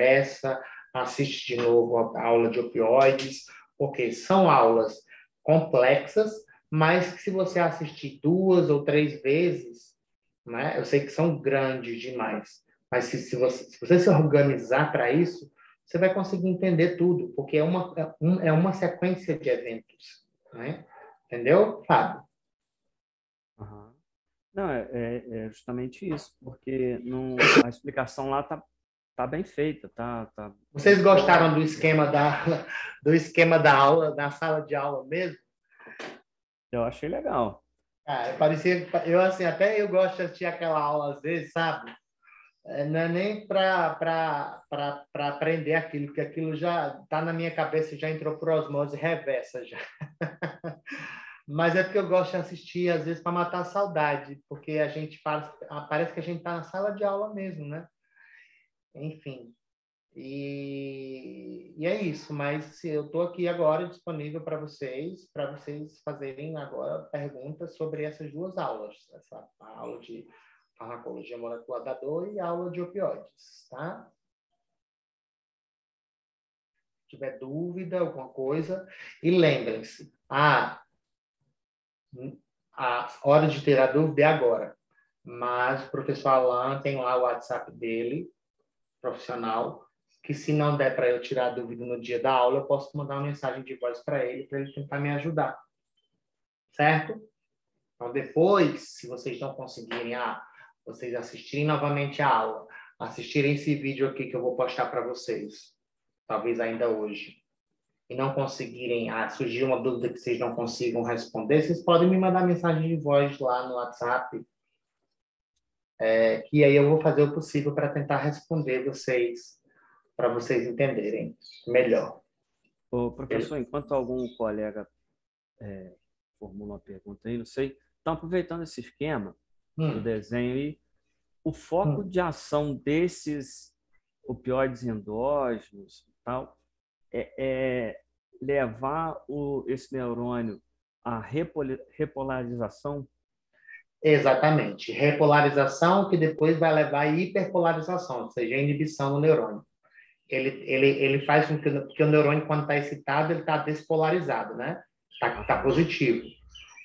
assiste de novo a aula de opioides, porque são aulas complexas, mas que se você assistir 2 ou 3 vezes, né? Eu sei que são grandes demais, mas se você se organizar para isso, você vai conseguir entender tudo, porque é uma sequência de eventos, né? Entendeu, Fábio? Uhum. Não, é justamente isso, porque a explicação lá tá bem feita, tá. Vocês gostaram do esquema da aula, da sala de aula mesmo? Eu achei legal. Parecia, até eu gosto de assistir aquela aula às vezes, sabe? Não é nem para aprender aquilo, porque aquilo já está na minha cabeça, já entrou por osmose reversa já. Mas é porque eu gosto de assistir, às vezes, para matar a saudade, porque a gente parece que a gente está na sala de aula mesmo, né? Enfim. E é isso, mas eu estou aqui agora disponível para vocês fazerem agora perguntas sobre essas 2 aulas, a aula de farmacologia molecular da dor e a aula de opioides, tá? Se tiver dúvida, alguma coisa, e lembrem-se, a hora de ter a dúvida é agora, mas o professor Alan tem lá o WhatsApp dele, profissional, que se não der para eu tirar a dúvida no dia da aula, eu posso mandar uma mensagem de voz para ele tentar me ajudar. Certo? Então, depois, se vocês não conseguirem, vocês assistirem novamente a aula, assistirem esse vídeo aqui que eu vou postar para vocês, talvez ainda hoje, e não conseguirem, surgir uma dúvida que vocês não consigam responder, vocês podem me mandar mensagem de voz lá no WhatsApp, que aí eu vou fazer o possível para tentar responder vocês, para vocês entenderem melhor. Ô, professor, enquanto algum colega formula uma pergunta aí, não sei, então aproveitando esse esquema do desenho aí, o foco de ação desses opioides endógenos e tal é levar esse neurônio à repolarização? Exatamente. Repolarização que depois vai levar à hiperpolarização, ou seja, a inibição do neurônio. ele faz com que, porque o neurônio, quando está excitado, ele está despolarizado, né? Tá positivo.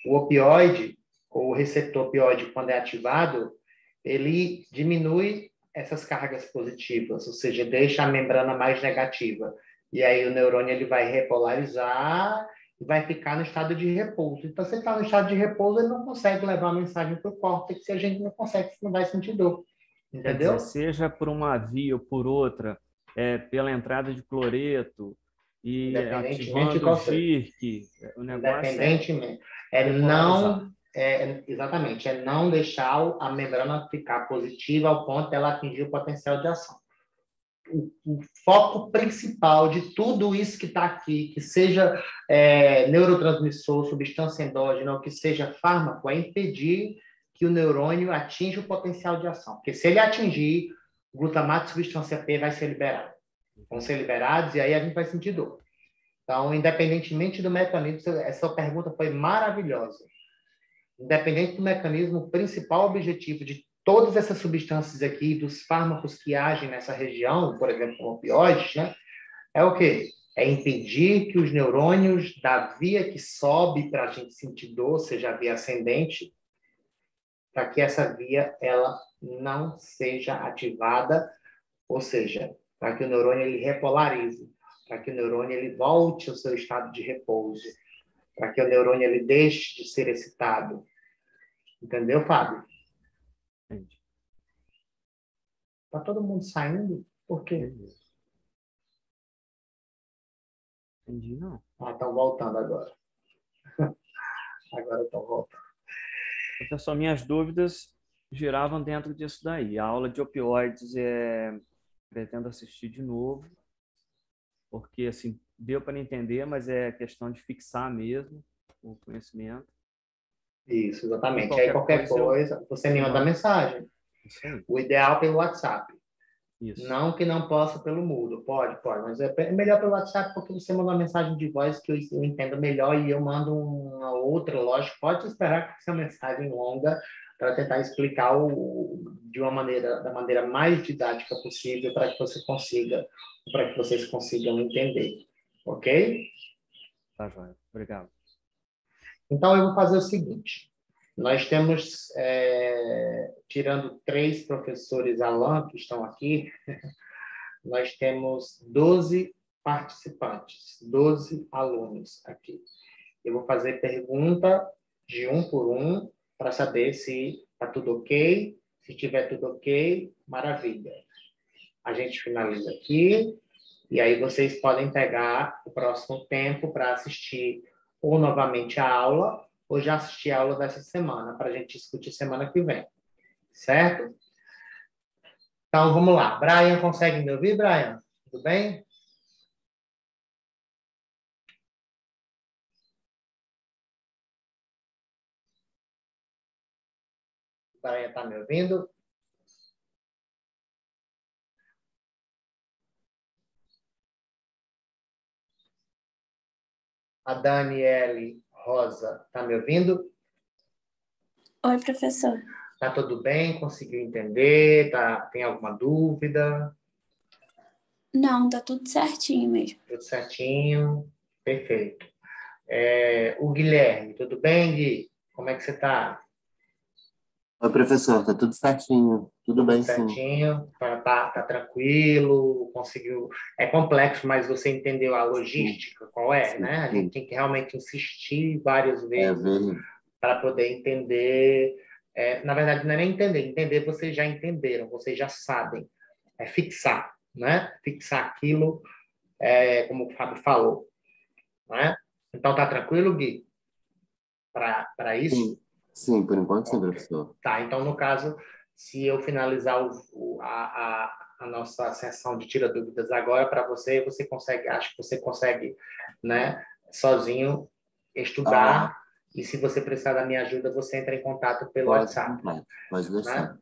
O opioide, ou o receptor opioide, quando é ativado, ele diminui essas cargas positivas, ou seja, deixa a membrana mais negativa. E aí o neurônio ele vai repolarizar e vai ficar no estado de repouso. Então, se ele está no estado de repouso, ele não consegue levar a mensagem para o córtex, se a gente não consegue, você não vai sentir dor. Entendeu? Quer dizer, seja por uma via ou por outra, pela entrada de cloreto e Independentemente de ativando o qual seja. GIRC, o negócio Independentemente. repolarizar. Exatamente, é não deixar a membrana ficar positiva ao ponto dela atingir o potencial de ação. O foco principal de tudo isso que está aqui, que seja neurotransmissor, substância endógena, ou que seja fármaco, é impedir que o neurônio atinja o potencial de ação. Porque se ele atingir, o glutamato e substância P vai ser liberado. Vão ser liberados e aí a gente vai sentir dor. Então, independentemente do mecanismo, essa pergunta foi maravilhosa. Independente do mecanismo, o principal objetivo de todas essas substâncias aqui, dos fármacos que agem nessa região, por exemplo, como opioides, né, é o quê? É impedir que os neurônios da via que sobe para a gente sentir dor, seja a via ascendente, para que essa via ela não seja ativada, ou seja, para que o neurônio ele repolarize, para que o neurônio ele volte ao seu estado de repouso, para que o neurônio ele deixe de ser excitado. Entendeu, Fábio? Entendi. Tá todo mundo saindo? Por quê? Entendi, não. Ah, estão voltando agora. Agora estão voltando. Professor, minhas dúvidas giravam dentro disso daí. A aula de opioides pretendo assistir de novo, porque assim, deu para entender, mas é questão de fixar mesmo o conhecimento. Isso, E exatamente. Aí qualquer coisa, você me manda mensagem. Isso aí. O ideal pelo WhatsApp. Isso. Não que não possa pelo Moodle. Pode, mas é melhor pelo WhatsApp porque você manda uma mensagem de voz que eu entendo melhor e eu mando uma outra, lógico. Pode esperar que seja uma mensagem longa para tentar explicar da maneira mais didática possível para que vocês consigam entender. Ok? Tá, joia. Obrigado. Então, eu vou fazer o seguinte. Nós temos, tirando 3 professores Alan, que estão aqui, nós temos 12 participantes, 12 alunos aqui. Eu vou fazer pergunta de um por um para saber se está tudo ok. Se tiver tudo ok, maravilha. A gente finaliza aqui e aí vocês podem pegar o próximo tempo para assistir ou novamente a aula ou já assistir a aula dessa semana para a gente discutir semana que vem. Certo? Então, vamos lá. Brian, consegue me ouvir, Brian? Tudo bem? Brian está me ouvindo? A Daniele Rosa está me ouvindo? Oi, professor. Está tudo bem? Conseguiu entender? Tem alguma dúvida? Não, tá tudo certinho mesmo. Tudo certinho? Perfeito. O Guilherme, tudo bem, Gui? Como é que você está? Oi, professor, tá tudo certinho. Tudo bem, sim. Certinho? Tá tranquilo? Conseguiu? É complexo, mas você entendeu a logística? Qual é, Sim, né? A sim. gente tem que realmente insistir várias vezes Ver. para poder entender. Na verdade, não é nem entender vocês já entenderam, vocês já sabem. É fixar, né? Fixar aquilo, como o Fábio falou, né? Então, tá tranquilo, Gui? Para isso? Sim, por enquanto sim, Ok. professor. Tá, então, no caso, se eu finalizar a nossa sessão de tira dúvidas agora para você, acho que você consegue, né, sozinho estudar. E se você precisar da minha ajuda, você entra em contato pelo WhatsApp, Pode deixar.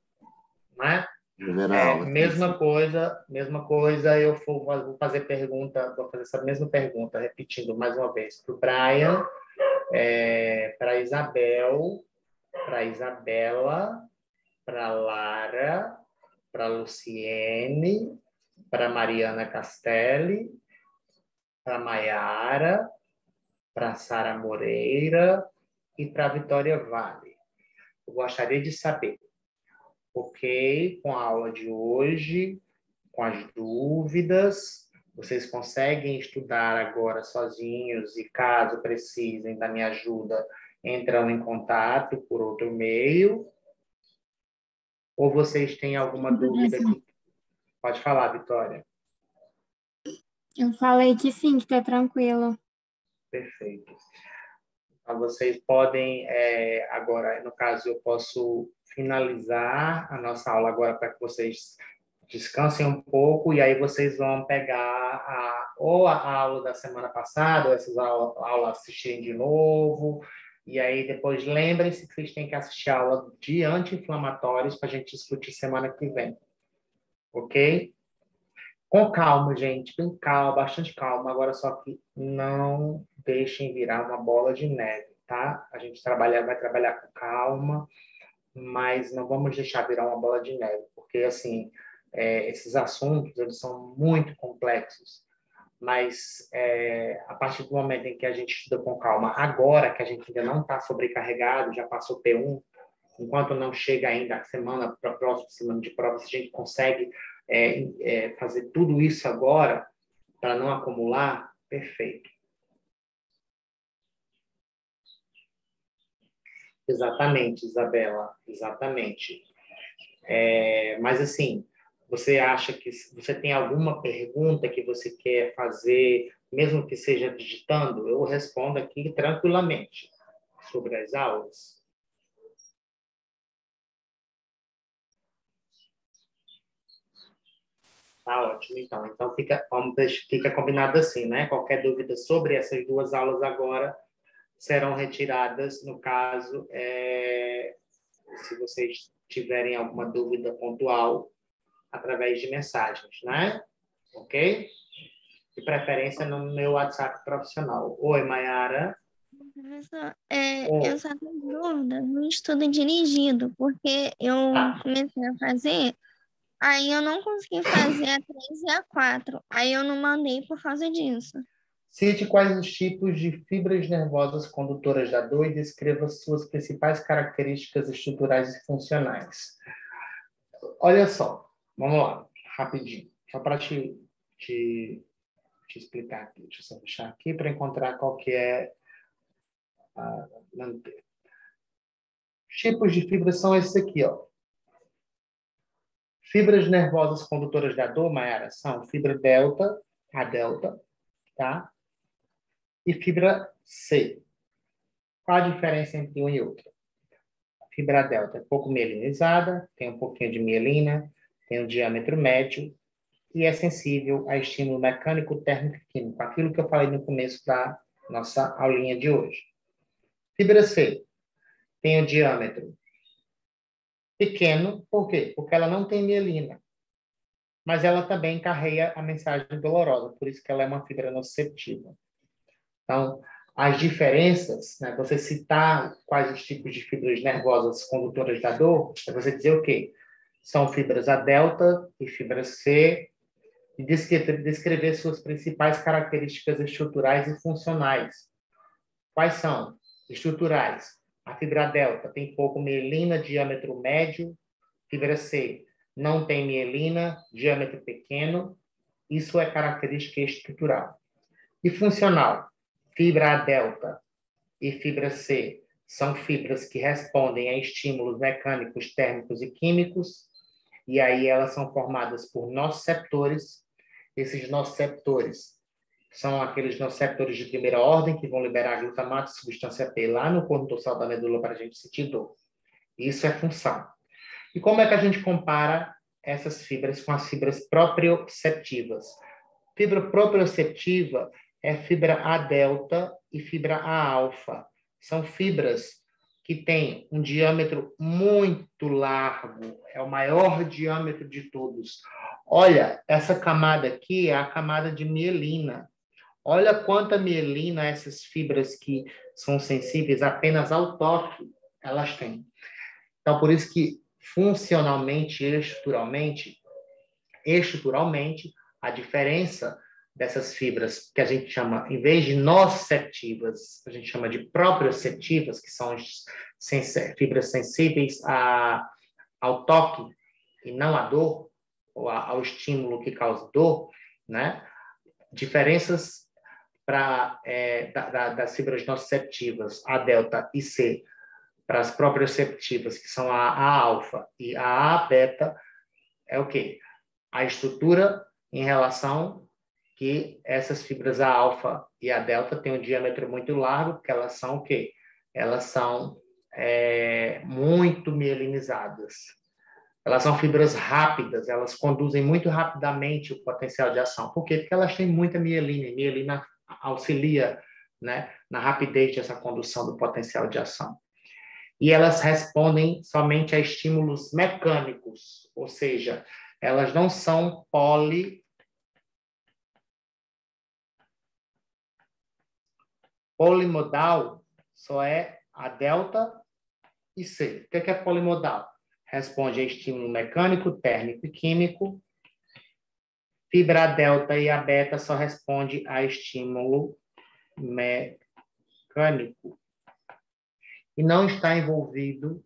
né? Vou ver a aula. Mesma coisa, eu vou fazer essa mesma pergunta, repetindo mais uma vez, para o Brian, para a Isabel, para a Isabela, para a Lara, para a Luciene, para Mariana Castelli, para Maiara, para Sara Moreira e para Vitória Vale. Eu gostaria de saber, ok, com a aula de hoje, com as dúvidas, vocês conseguem estudar agora sozinhos e, caso precisem da minha ajuda, entram em contato por outro meio? Ou vocês têm alguma dúvida? Pode falar, Vitória. Eu falei que sim, que tá tranquilo. Perfeito. Então, vocês podem, agora, no caso, eu posso finalizar a nossa aula agora para que vocês descansem um pouco e aí vocês vão pegar ou a aula da semana passada, ou essas aulas assistirem de novo, e aí depois lembrem-se que vocês têm que assistir a aula de anti-inflamatórios para a gente discutir semana que vem. Ok? Com calma, gente, bem calma, bastante calma. Agora só que não deixem virar uma bola de neve, tá? A gente vai trabalhar com calma, mas não vamos deixar virar uma bola de neve, porque, assim, esses assuntos, eles são muito complexos, mas a partir do momento em que a gente estuda com calma, agora que a gente ainda não está sobrecarregado, já passou P1, enquanto não chega ainda a semana para a próxima semana de prova, se a gente consegue fazer tudo isso agora, para não acumular, perfeito. Exatamente, Isabela, exatamente. Mas, assim, você acha que você tem alguma pergunta que você quer fazer, mesmo que seja digitando? Eu respondo aqui tranquilamente sobre as aulas. Tá ótimo, então. Então, fica combinado assim, né? Qualquer dúvida sobre essas duas aulas agora serão retiradas, no caso, se vocês tiverem alguma dúvida pontual, através de mensagens, né? Ok? De preferência no meu WhatsApp profissional. Oi, Maiara. Professor, eu só tenho dúvida no estudo dirigido, porque eu comecei a fazer, aí eu não consegui fazer a 3 e a 4, aí eu não mandei por causa disso. Cite quais os tipos de fibras nervosas condutoras da dor e descreva suas principais características estruturais e funcionais. Olha só, vamos lá, rapidinho, só para te explicar aqui. Deixa eu só deixar aqui para encontrar qual que é a manter. Os tipos de fibras são esses aqui, ó. Fibras nervosas condutoras da dor, Mayara, são fibra delta, a delta, tá? E fibra C. Qual a diferença entre um e outro? A fibra delta é pouco mielinizada, tem um pouquinho de mielina, tem um diâmetro médio e é sensível a estímulo mecânico, térmico e químico, aquilo que eu falei no começo da nossa aulinha de hoje. Fibra C tem um diâmetro pequeno, por quê? Porque ela não tem mielina, mas ela também carrega a mensagem dolorosa, por isso que ela é uma fibra nociceptiva. Então, as diferenças, né, você citar quais os tipos de fibras nervosas condutoras da dor, é você dizer o quê? São fibras A delta e fibra C, e descrever suas principais características estruturais e funcionais. Quais são? Estruturais. A fibra delta tem pouco mielina, diâmetro médio. Fibra C não tem mielina, diâmetro pequeno. Isso é característica estrutural. E funcional. Fibra A delta e fibra C são fibras que respondem a estímulos mecânicos, térmicos e químicos. E aí elas são formadas por nociceptores. Esses nociceptores são aqueles nociceptores de primeira ordem que vão liberar glutamato e substância P lá no corpo dorsal da medula para a gente sentir dor. Isso é função. E como é que a gente compara essas fibras com as fibras proprioceptivas? Fibra proprioceptiva é fibra A delta e fibra A alfa. São fibras que têm um diâmetro muito largo, é o maior diâmetro de todos. Olha, essa camada aqui é a camada de mielina. Olha quanta mielina essas fibras que são sensíveis apenas ao toque, elas têm. Então, por isso que funcionalmente e estruturalmente, a diferença dessas fibras que a gente chama, em vez de nociceptivas, a gente chama de proprioceptivas, que são fibras sensíveis ao toque e não à dor, ou ao estímulo que causa dor, né? Diferenças das fibras nociceptivas, A, delta e C, para as proprioceptivas, que são a alfa e a beta, é o quê? A estrutura em relação que essas fibras A alfa e A delta têm um diâmetro muito largo, porque elas são o quê? Elas são muito mielinizadas. Elas são fibras rápidas, elas conduzem muito rapidamente o potencial de ação. Por quê? Porque elas têm muita mielina, e mielina auxilia, né, na rapidez dessa condução do potencial de ação. E elas respondem somente a estímulos mecânicos, ou seja, elas não são polimodal, só é a delta e C. O que é polimodal? Responde a estímulo mecânico, térmico e químico. Fibra A delta e A beta só responde a estímulo mecânico. E não estão envolvidas,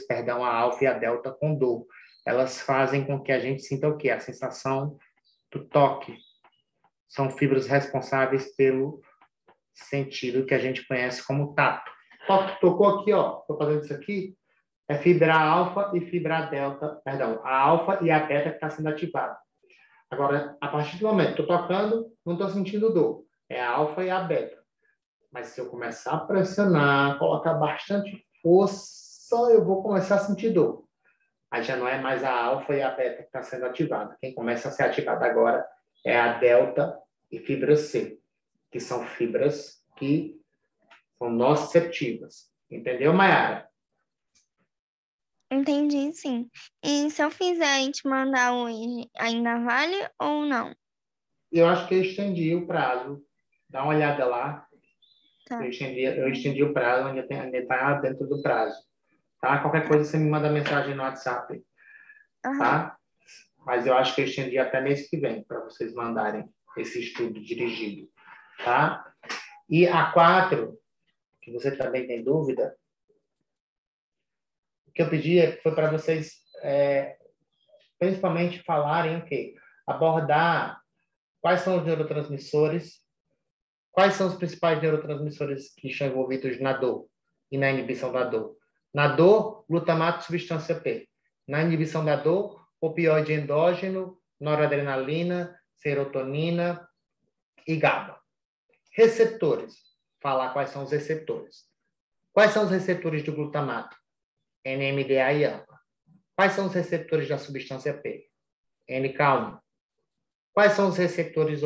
a alfa e a delta com dor. Elas fazem com que a gente sinta o quê? A sensação do toque. São fibras responsáveis pelo sentido que a gente conhece como tato. Tocou aqui, ó. Estou fazendo isso aqui. É fibra alfa e fibra delta, perdão, a alfa e a beta que está sendo ativada. Agora, a partir do momento que estou tocando, não estou sentindo dor. É a alfa e a beta. Mas se eu começar a pressionar, colocar bastante força, eu vou começar a sentir dor. Aí já não é mais a alfa e a beta que está sendo ativada. Quem começa a ser ativada agora é a delta e fibra C, que são fibras que são nociceptivas. Entendeu, Mayara? Entendi, sim. E se eu fizer e te mandar hoje, ainda vale ou não? Eu acho que eu estendi o prazo. Dá uma olhada lá. Tá. Eu estendi o prazo, ainda está dentro do prazo. Tá? Qualquer coisa você me manda mensagem no WhatsApp. Aham. Tá? Mas eu acho que eu estendi até mês que vem para vocês mandarem esse estudo dirigido. Tá? E a 4, que você também tem dúvida, o que eu pedi foi para vocês principalmente falarem o quê? Abordar quais são os neurotransmissores, quais são os principais neurotransmissores que estão envolvidos na dor e na inibição da dor. Na dor, glutamato e substância P. Na inibição da dor, opioide endógeno, noradrenalina, serotonina e GABA. Receptores. Falar quais são os receptores. Quais são os receptores do glutamato? NMDA e AMPA. Quais são os receptores da substância P? NK1. Quais são os receptores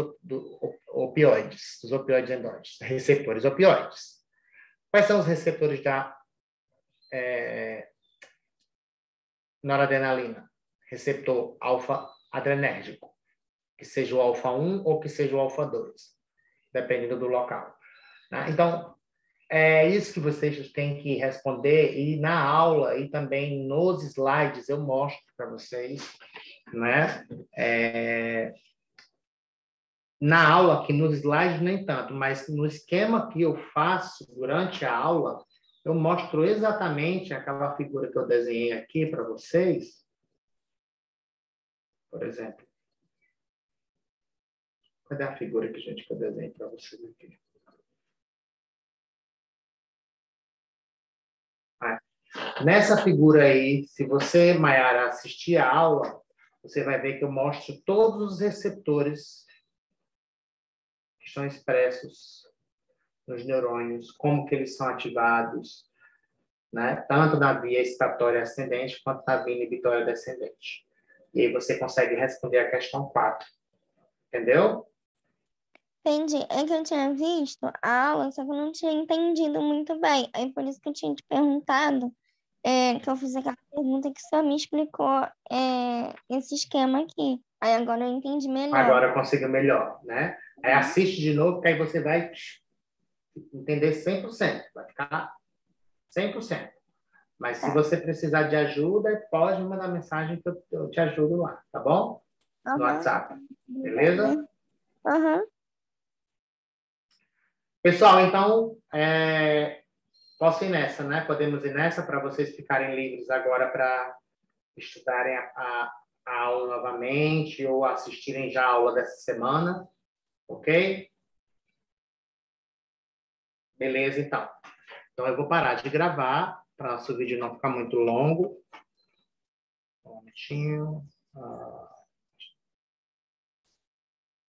opioides, dos opioides endógenos? Receptores opioides. Quais são os receptores da noradrenalina? Receptor alfa-adrenérgico, que seja o alfa-1 ou que seja o alfa-2, dependendo do local. Então, é isso que vocês têm que responder, e na aula e também nos slides eu mostro para vocês, né? Na aula, aqui nos slides nem tanto, mas no esquema que eu faço durante a aula, eu mostro exatamente aquela figura que eu desenhei aqui para vocês. Por exemplo. Cadê a figura que eu desenhei para vocês aqui? Nessa figura aí, se você, Mayara, assistir a aula, você vai ver que eu mostro todos os receptores que estão expressos nos neurônios, como que eles são ativados, né? Tanto na via excitatória ascendente quanto na via inibitória descendente. E aí você consegue responder a questão 4. Entendeu? Entendi. É que eu tinha visto a aula, só que eu não tinha entendido muito bem. Aí por isso que eu tinha te perguntado, que eu fiz aquela pergunta que só me explicou esse esquema aqui. Aí agora eu entendi melhor. Agora eu consigo melhor, né? Aí assiste de novo, que aí você vai entender 100%. Vai ficar 100%. Mas se você precisar de ajuda, pode me mandar mensagem que eu te ajudo lá, tá bom? no WhatsApp. Beleza? Aham. Pessoal, então, posso ir nessa, né? Podemos ir nessa para vocês ficarem livres agora para estudarem a aula novamente ou assistirem já a aula dessa semana, ok? Beleza, então. Então, eu vou parar de gravar para o nosso vídeo não ficar muito longo. Um momentinho.